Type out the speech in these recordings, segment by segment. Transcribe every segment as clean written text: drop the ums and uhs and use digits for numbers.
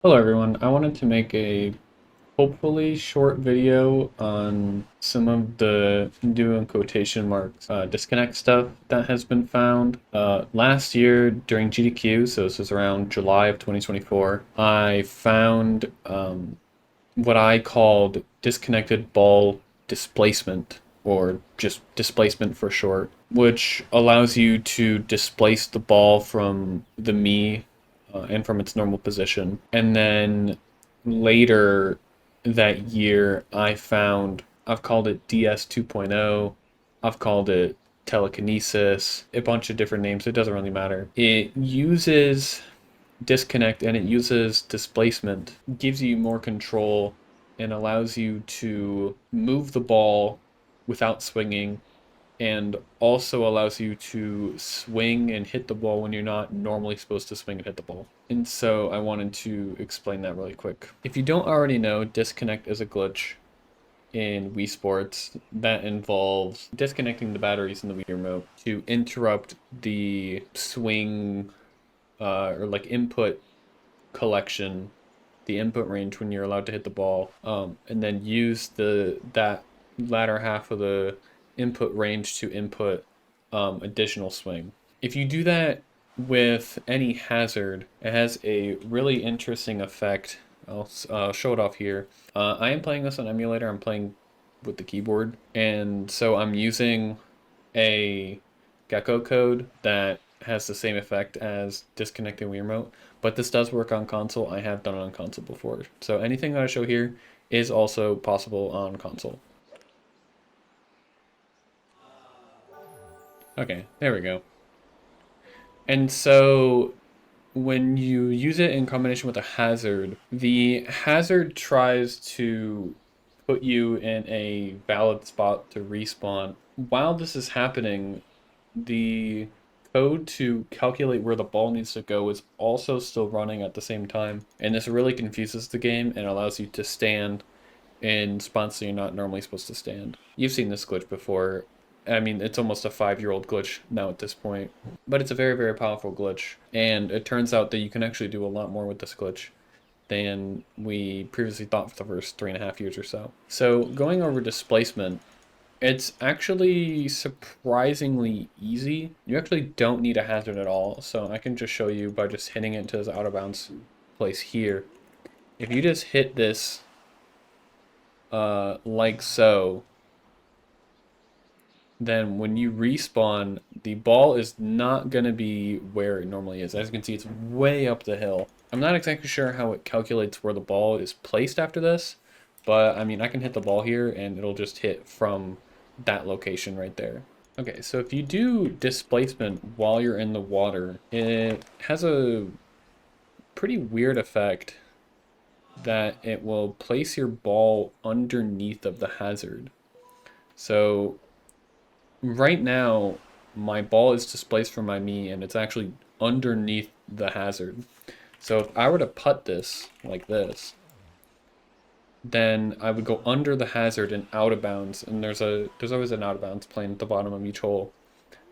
Hello everyone, I wanted to make a hopefully short video on some of the new in quotation marks disconnect stuff that has been found. Last year during GDQ, so this was around July of 2024, I found what I called disconnected ball displacement, or just displacement for short, which allows you to displace the ball from the Mii and from its normal position. And then later that year, I've called it DS 2.0, I've called it Telekenesis, a bunch of different names, it doesn't really matter. It uses disconnect and it uses displacement, gives you more control and allows you to move the ball without swinging, and also allows you to swing and hit the ball when you're not normally supposed to swing and hit the ball. And so I wanted to explain that really quick. If you don't already know, disconnect is a glitch in Wii Sports that involves disconnecting the batteries in the Wii remote to interrupt the swing or like input collection, the input range when you're allowed to hit the ball, and then use that latter half of the input range to input additional swing. If you do that with any hazard, it has a really interesting effect. I'll show it off here. I am playing this on emulator. I'm playing with the keyboard, and so I'm using a gecko code that has the same effect as disconnecting Wii Remote, but this does work on console. I have done it on console before. So anything that I show here is also possible on console. Okay, there we go. And so when you use it in combination with a hazard, the hazard tries to put you in a valid spot to respawn. While this is happening, the code to calculate where the ball needs to go is also still running at the same time. And this really confuses the game and allows you to stand in spots that you're not normally supposed to stand. You've seen this glitch before. I mean, it's almost a 5-year-old glitch now at this point, but it's a very, very powerful glitch. And it turns out that you can actually do a lot more with this glitch than we previously thought for the first 3.5 years or so. So going over displacement, it's actually surprisingly easy. You actually don't need a hazard at all. So I can just show you by just hitting it to this out of bounds place here. If you just hit this like so, then when you respawn, the ball is not going to be where it normally is. As you can see, it's way up the hill. I'm not exactly sure how it calculates where the ball is placed after this, but I mean, I can hit the ball here and it'll just hit from that location right there. Okay, so if you do displacement while you're in the water, it has a pretty weird effect that it will place your ball underneath of the hazard. So right now, my ball is displaced from my Mii and it's actually underneath the hazard. So if I were to putt this like this, then I would go under the hazard and out of bounds, and there's always an out of bounds plane at the bottom of each hole,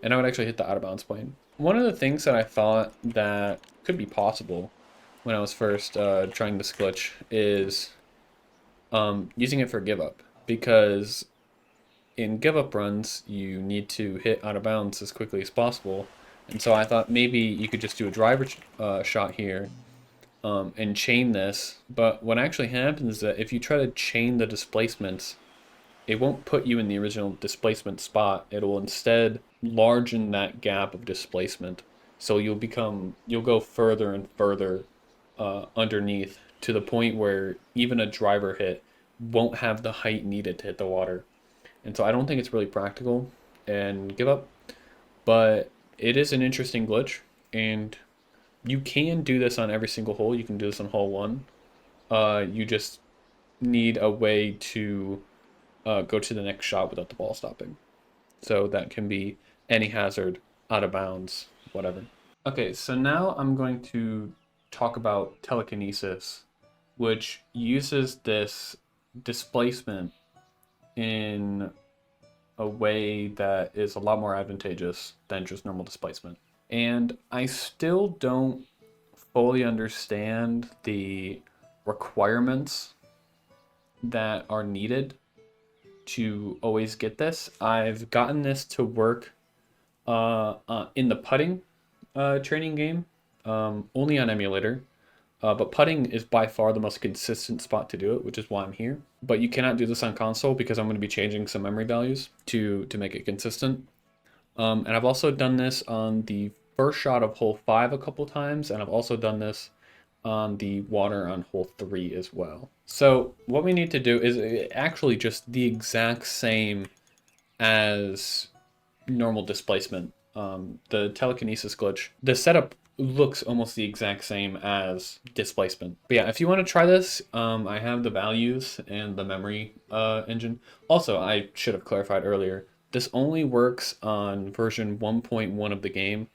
and I would actually hit the out of bounds plane. One of the things that I thought that could be possible when I was first trying this glitch is using it for give up, because in give up runs you need to hit out of bounds as quickly as possible, and so I thought maybe you could just do a driver shot here and chain this. But what actually happens is that if you try to chain the displacements, it won't put you in the original displacement spot. It will instead largen that gap of displacement. So you'll go further and further underneath to the point where even a driver hit won't have the height needed to hit the water. And so I don't think it's really practical and give up, but it is an interesting glitch, and you can do this on every single hole. You can do this on hole one. You just need a way to go to the next shot without the ball stopping. So that can be any hazard, out of bounds, whatever. Okay, so now I'm going to talk about telekinesis, which uses this displacement in a way that is a lot more advantageous than just normal displacement. And I still don't fully understand the requirements that are needed to always get this. I've gotten this to work in the putting training game, only on emulator. But putting is by far the most consistent spot to do it, which is why I'm here. But you cannot do this on console because I'm going to be changing some memory values to make it consistent. And I've also done this on the first shot of hole 5 a couple times, and I've also done this on the water on hole 3 as well. So what we need to do is actually just the exact same as normal displacement. The telekinesis glitch. The setup looks almost the exact same as displacement. But yeah, if you want to try this, I have the values and the memory engine. Also, I should have clarified earlier, this only works on version 1.1 of the game.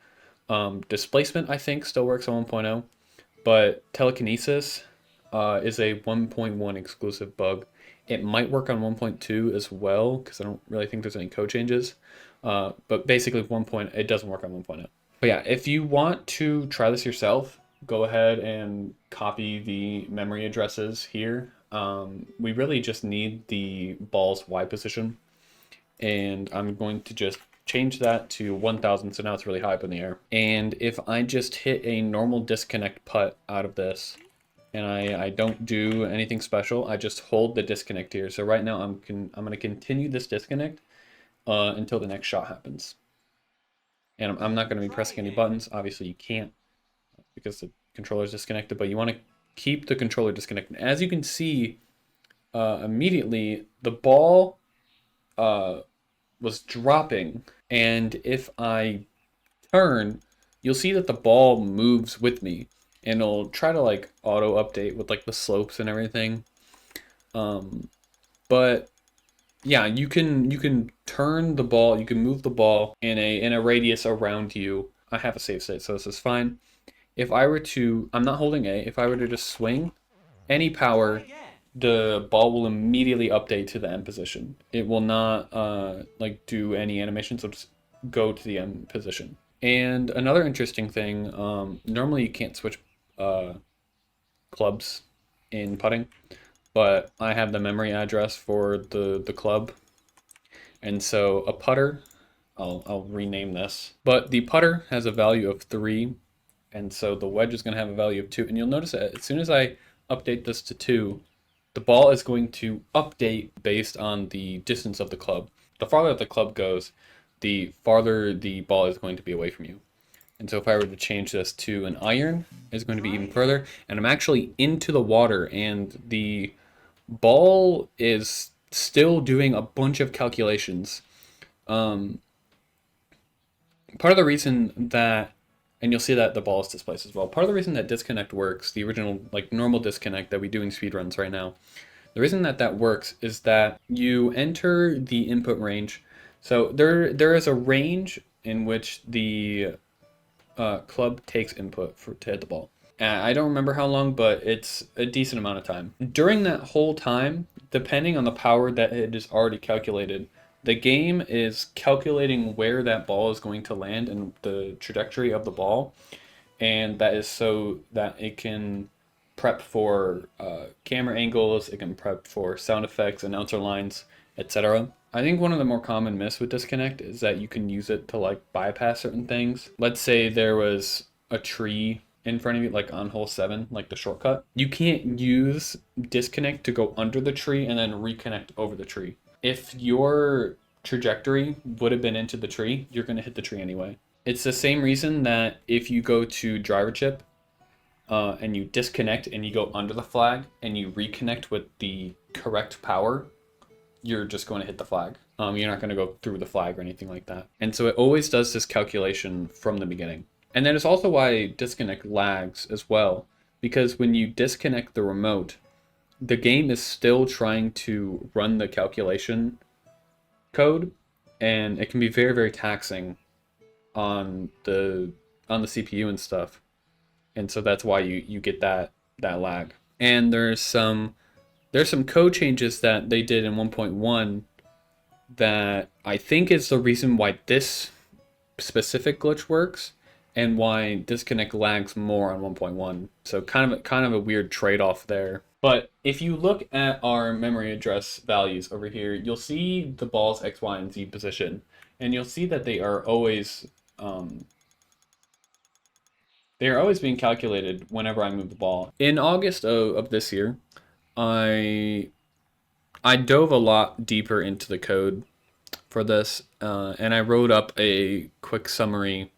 Displacement, I think, still works on 1.0, but telekinesis is a 1.1 exclusive bug. It might work on 1.2 as well, because I don't really think there's any code changes. But basically, it doesn't work on 1.0. But yeah, if you want to try this yourself, go ahead and copy the memory addresses here. We really just need the ball's Y position. And I'm going to just change that to 1000, so now it's really high up in the air. And if I just hit a normal disconnect putt out of this, and I don't do anything special, I just hold the disconnect here. So right now I'm going to continue this disconnect until the next shot happens. And I'm not going to be pressing any buttons. Obviously you can't because the controller is disconnected, but you want to keep the controller disconnected. As you can see, immediately the ball was dropping, and if I turn, you'll see that the ball moves with me, and it'll try to like auto update with like the slopes and everything. But yeah, you can turn the ball, you can move the ball in a radius around you. I have a save state, so this is fine. If I were to, I'm not holding A, if I were to just swing any power, the ball will immediately update to the end position. It will not like do any animations, it'll just go to the end position. And another interesting thing, normally you can't switch clubs in putting, but I have the memory address for the club. And so a putter, I'll rename this, but the putter has a value of 3, and so the wedge is going to have a value of 2. And you'll notice that as soon as I update this to 2, the ball is going to update based on the distance of the club. The farther the club goes, the farther the ball is going to be away from you. And so if I were to change this to an iron, it's going to be even further. And I'm actually into the water, and the ball is still doing a bunch of calculations. Part of the reason that, and you'll see that the ball is displaced as well. Part of the reason that disconnect works, the original like normal disconnect that we do in speedruns right now, the reason that that works is that you enter the input range. So there is a range in which the club takes input to hit the ball. I don't remember how long, but it's a decent amount of time. During that whole time, depending on the power that it is already calculated, the game is calculating where that ball is going to land and the trajectory of the ball, and that is so that it can prep for camera angles, it can prep for sound effects, announcer lines, etc. I think one of the more common myths with disconnect is that you can use it to like bypass certain things. Let's say there was a tree in front of you, like on hole 7, like the shortcut. You can't use disconnect to go under the tree and then reconnect over the tree. If your trajectory would have been into the tree, you're going to hit the tree anyway. It's the same reason that if you go to driver chip and you disconnect and you go under the flag and you reconnect with the correct power, you're just going to hit the flag. You're not going to go through the flag or anything like that. And so it always does this calculation from the beginning. And that is also why disconnect lags as well, because when you disconnect the remote, the game is still trying to run the calculation code, and it can be very, very taxing on the CPU and stuff. And so that's why you get that lag. And there's some code changes that they did in 1.1 that I think is the reason why this specific glitch works. and why disconnect lags more on 1.1. So kind of a weird trade-off there. But if you look at our memory address values over here, you'll see the ball's X, Y, and Z position, and you'll see that um, they are always being calculated whenever I move the ball. In August of this year, I I dove a lot deeper into the code for this, and I wrote up a quick summary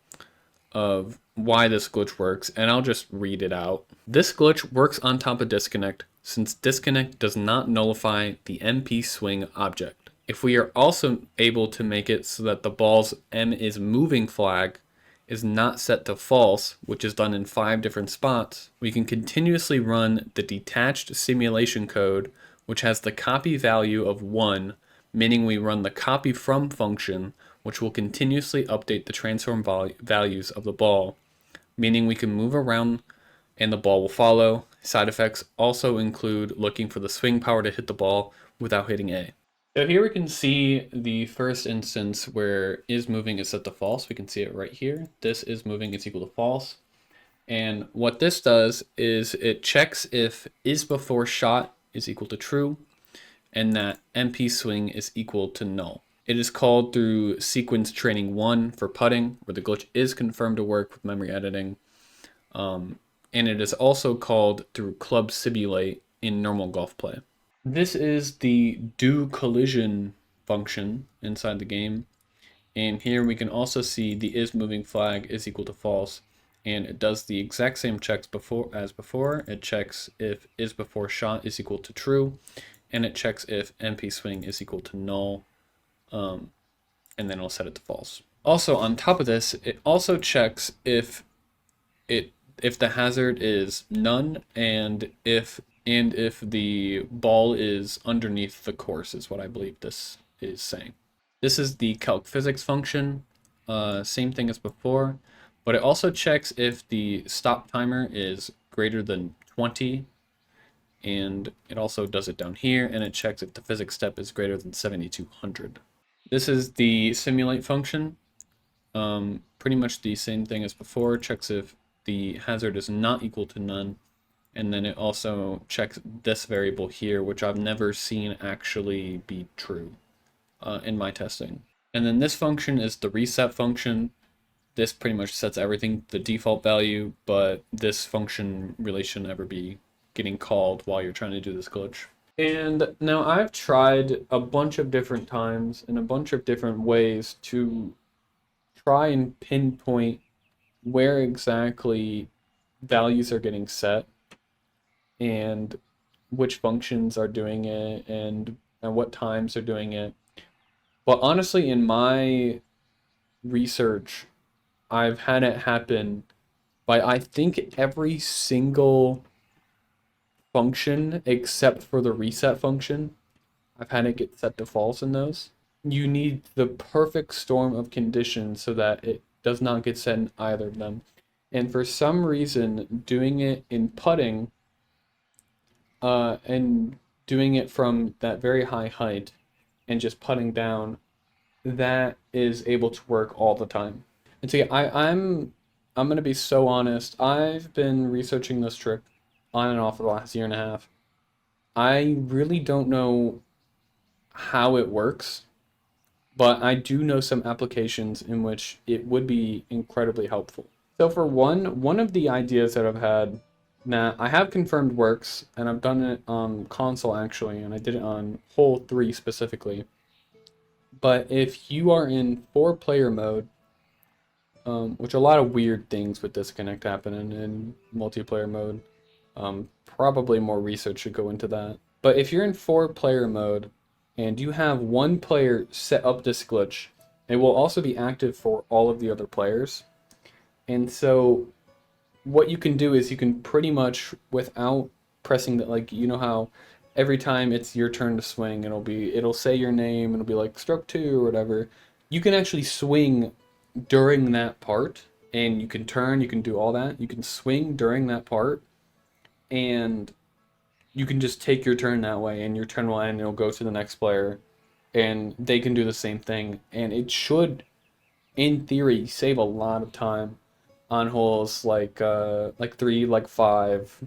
of why this glitch works, and I'll just read it out. This glitch works on top of disconnect since disconnect does not nullify the MP swing object. If we are also able to make it so that the ball's M is moving flag is not set to false, which is done in 5 different spots, we can continuously run the detached simulation code, which has the copy value of 1, meaning we run the copy from function, which will continuously update the transform values of the ball, meaning we can move around and the ball will follow. Side effects also include looking for the swing power to hit the ball without hitting A. So here we can see the first instance where is moving is set to false. We can see it right here. This is moving is equal to false. And what this does is it checks if is before shot is equal to true and that MP swing is equal to null. It is called through sequence training 1 for putting, where the glitch is confirmed to work with memory editing. And it is also called through club simulate in normal golf play. This is the do collision function inside the game. And here we can also see the is moving flag is equal to false. And it does the exact same checks as before. It checks if is before shot is equal to true. And it checks if MP swing is equal to null. And then it'll set it to false. Also, on top of this, it also checks if the hazard is none and if the ball is underneath the course is what I believe this is saying. This is the calc physics function, same thing as before, but it also checks if the stop timer is greater than 20, and it also does it down here, and it checks if the physics step is greater than 7200. This is the simulate function, pretty much the same thing as before, checks if the hazard is not equal to none, and then it also checks this variable here, which I've never seen actually be true in my testing. And then this function is the reset function. This pretty much sets everything to the default value, but this function really shouldn't ever be getting called while you're trying to do this glitch. And now I've tried a bunch of different times in a bunch of different ways to try and pinpoint where exactly values are getting set and which functions are doing it and what times are doing it. But honestly, in my research, I've had it happen by I think every single function except for the reset function. I've had it get set to false in those. You need the perfect storm of conditions so that it does not get set in either of them. And for some reason, doing it in putting and doing it from that very high height and just putting down, that is able to work all the time. And so yeah, I'm gonna be so honest. I've been researching this trick on and off for the last year and a half. I really don't know how it works, but I do know some applications in which it would be incredibly helpful. So for one of the ideas that I've had that I have confirmed works, and I've done it on console actually, and I did it on hole 3 specifically. But if you are in 4-player mode, which a lot of weird things with disconnect happen in multiplayer mode, probably more research should go into that. But if you're in 4-player mode and you have one player set up this glitch, it will also be active for all of the other players. And so what you can do is you can pretty much, without pressing that, like, you know how every time it's your turn to swing, it'll say your name, it'll be like stroke 2 or whatever. You can actually swing during that part, and you can turn, you can do all that. You can swing during that part, and you can just take your turn that way, and your turn will end, and it'll go to the next player, and they can do the same thing. And it should, in theory, save a lot of time. on holes like 3, like 5,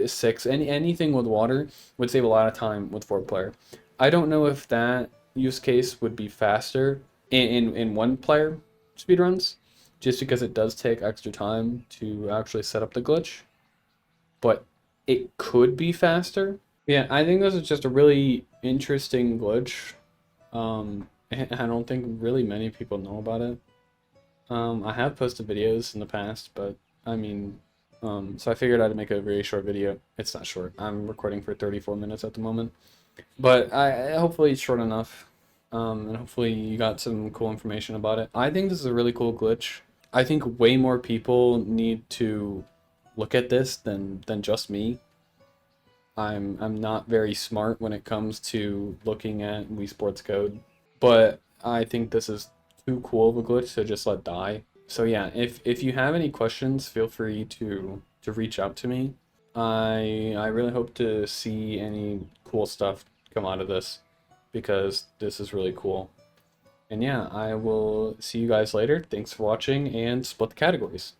6, anything with water would save a lot of time with 4-player. I don't know if that use case would be faster in 1-player speedruns, just because it does take extra time to actually set up the glitch, but it could be faster. Yeah, I think this is just a really interesting glitch. And I don't think really many people know about it. I have posted videos in the past, but I mean, so I figured I'd make a very short video. It's not short. I'm recording for 34 minutes at the moment, but hopefully it's short enough. And hopefully you got some cool information about it. I think this is a really cool glitch. I think way more people need to look at this than just me. I'm not very smart when it comes to looking at Wii Sports code, but I think this is too cool of a glitch to just let die. So yeah, if you have any questions, feel free to reach out to me. I really hope to see any cool stuff come out of this because this is really cool. And yeah, I will see you guys later. Thanks for watching and split the categories.